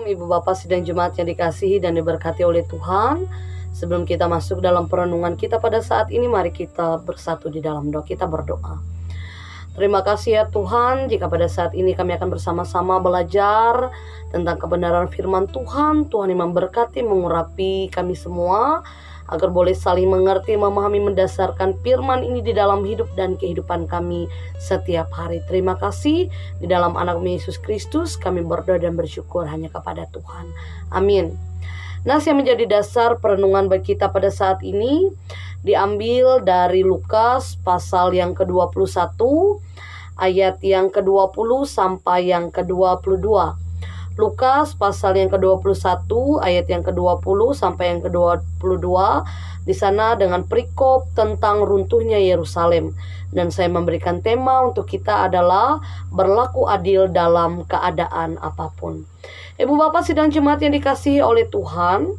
Shalom, Ibu Bapak sidang jemaat yang dikasihi dan diberkati oleh Tuhan. Sebelum kita masuk dalam perenungan kita pada saat ini, mari kita bersatu di dalam doa. Kita berdoa. Terima kasih ya Tuhan, jika pada saat ini kami akan bersama-sama belajar tentang kebenaran firman Tuhan. Tuhan yang memberkati, mengurapi kami semua, agar boleh saling mengerti, memahami, mendasarkan firman ini di dalam hidup dan kehidupan kami setiap hari. Terima kasih, di dalam anak Yesus Kristus kami berdoa dan bersyukur hanya kepada Tuhan. Amin. Nas yang menjadi dasar perenungan bagi kita pada saat ini diambil dari Lukas pasal yang ke-21 ayat yang ke-20 sampai yang ke-22. Lukas pasal yang ke-21 ayat yang ke-20 sampai yang ke-22. Di sana dengan perikop tentang runtuhnya Yerusalem. Dan saya memberikan tema untuk kita adalah berlaku adil dalam keadaan apapun. Ibu Bapak sidang jemaat yang dikasihi oleh Tuhan,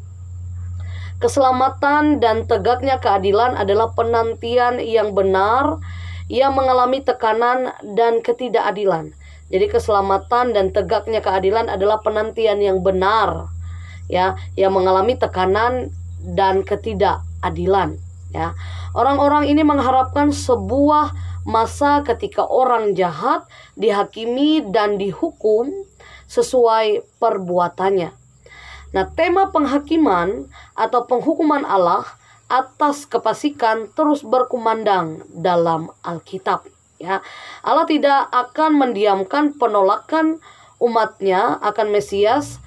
keselamatan dan tegaknya keadilan adalah penantian yang benar yang mengalami tekanan dan ketidakadilan. Jadi keselamatan dan tegaknya keadilan adalah penantian yang benar, ya, yang mengalami tekanan dan ketidakadilan. Ya, orang-orang ini mengharapkan sebuah masa ketika orang jahat dihakimi dan dihukum sesuai perbuatannya. Nah, tema penghakiman atau penghukuman Allah atas kefasikan terus berkumandang dalam Alkitab. Ya, Allah tidak akan mendiamkan penolakan umatnya akan Mesias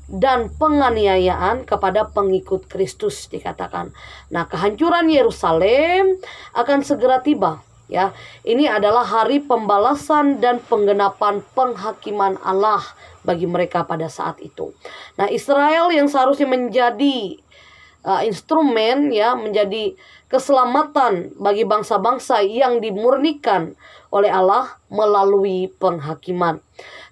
dan penganiayaan kepada pengikut Kristus, dikatakan. Nah, kehancuran Yerusalem akan segera tiba. Ya, ini adalah hari pembalasan dan penggenapan penghakiman Allah bagi mereka pada saat itu. Nah, Israel yang seharusnya menjadi instrumen, ya, menjadi keselamatan bagi bangsa-bangsa yang dimurnikan oleh Allah melalui penghakiman.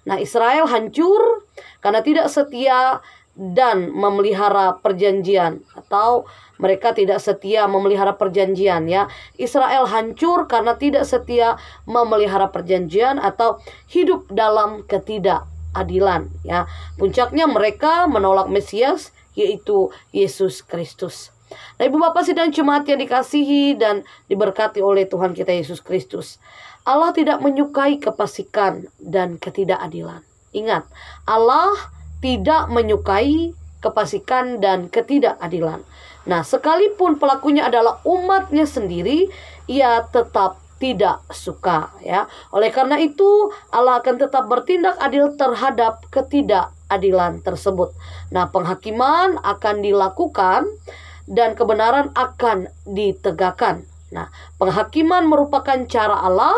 Nah, Israel hancur karena tidak setia dan memelihara perjanjian, atau mereka tidak setia memelihara perjanjian, ya. Israel hancur karena tidak setia memelihara perjanjian atau hidup dalam ketidakadilan, ya. Puncaknya mereka menolak Mesias, yaitu Yesus Kristus. Nah, Ibu Bapak sidang jemaat yang dikasihi dan diberkati oleh Tuhan kita Yesus Kristus, Allah tidak menyukai kefasikan dan ketidakadilan. Ingat, Allah tidak menyukai kefasikan dan ketidakadilan. Nah, sekalipun pelakunya adalah umatnya sendiri, ia tetap tidak suka, ya. Oleh karena itu, Allah akan tetap bertindak adil terhadap ketidakadilan tersebut. Nah, penghakiman akan dilakukan dan kebenaran akan ditegakkan. Nah, penghakiman merupakan cara Allah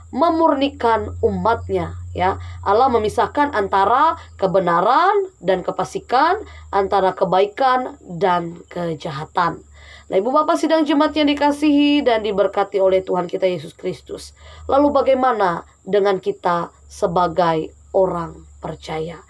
memurnikan umatnya, ya. Allah memisahkan antara kebenaran dan kefasikan, antara kebaikan dan kejahatan. Nah, Ibu Bapak sidang jemaat yang dikasihi dan diberkati oleh Tuhan kita Yesus Kristus. Lalu bagaimana dengan kita sebagai orang percaya?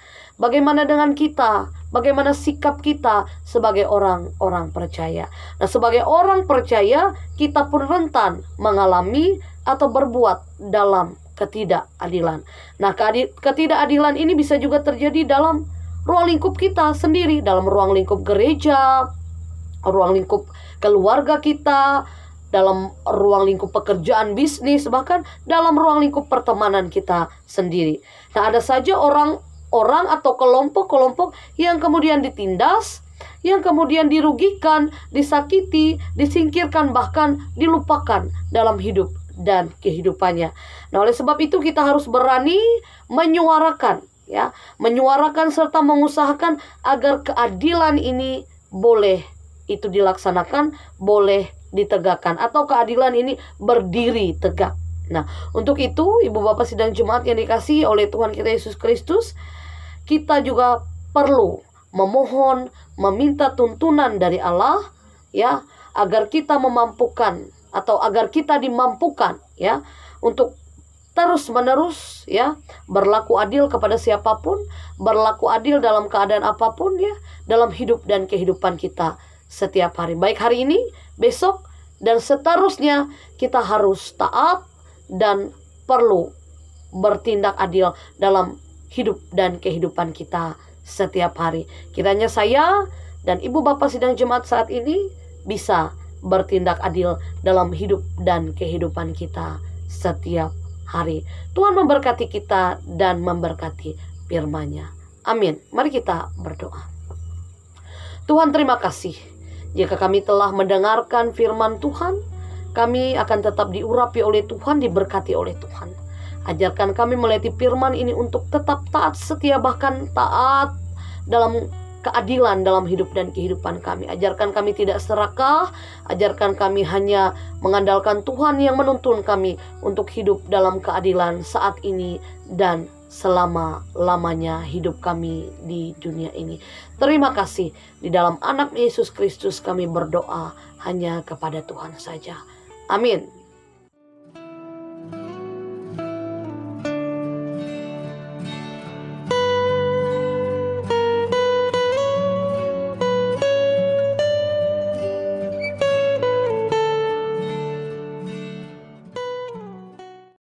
Bagaimana dengan kita? Bagaimana sikap kita sebagai orang-orang percaya? Nah, sebagai orang percaya, kita pun rentan mengalami atau berbuat dalam ketidakadilan. Nah, ketidakadilan ini bisa juga terjadi dalam ruang lingkup kita sendiri, dalam ruang lingkup gereja, ruang lingkup keluarga kita, dalam ruang lingkup pekerjaan, bisnis, bahkan dalam ruang lingkup pertemanan kita sendiri. Nah, ada saja orang atau kelompok-kelompok yang kemudian ditindas, yang kemudian dirugikan, disakiti, disingkirkan, bahkan dilupakan dalam hidup dan kehidupannya. Nah, oleh sebab itu kita harus berani menyuarakan, ya, menyuarakan serta mengusahakan agar keadilan ini boleh itu dilaksanakan, boleh ditegakkan, atau keadilan ini berdiri tegak. Nah, untuk itu Ibu Bapak sidang jemaat yang dikasihi oleh Tuhan kita Yesus Kristus, kita juga perlu memohon, meminta tuntunan dari Allah, ya, agar kita memampukan atau agar kita dimampukan, ya, untuk terus-menerus, ya, berlaku adil kepada siapapun, berlaku adil dalam keadaan apapun, ya, dalam hidup dan kehidupan kita setiap hari. Baik hari ini, besok, dan seterusnya kita harus taat dan perlu bertindak adil dalam hidup dan kehidupan kita setiap hari. Kiranya saya dan Ibu Bapak Sidang Jemaat saat ini bisa bertindak adil dalam hidup dan kehidupan kita setiap hari. Tuhan memberkati kita dan memberkati firman-Nya. Amin. Mari kita berdoa. Tuhan, terima kasih. Jika kami telah mendengarkan firman Tuhan, kami akan tetap diurapi oleh Tuhan, diberkati oleh Tuhan. Ajarkan kami melewati firman ini untuk tetap taat setia, bahkan taat dalam keadilan dalam hidup dan kehidupan kami. Ajarkan kami tidak serakah, ajarkan kami hanya mengandalkan Tuhan yang menuntun kami untuk hidup dalam keadilan saat ini dan selama-lamanya hidup kami di dunia ini. Terima kasih, di dalam anak Yesus Kristus kami berdoa hanya kepada Tuhan saja. Amin.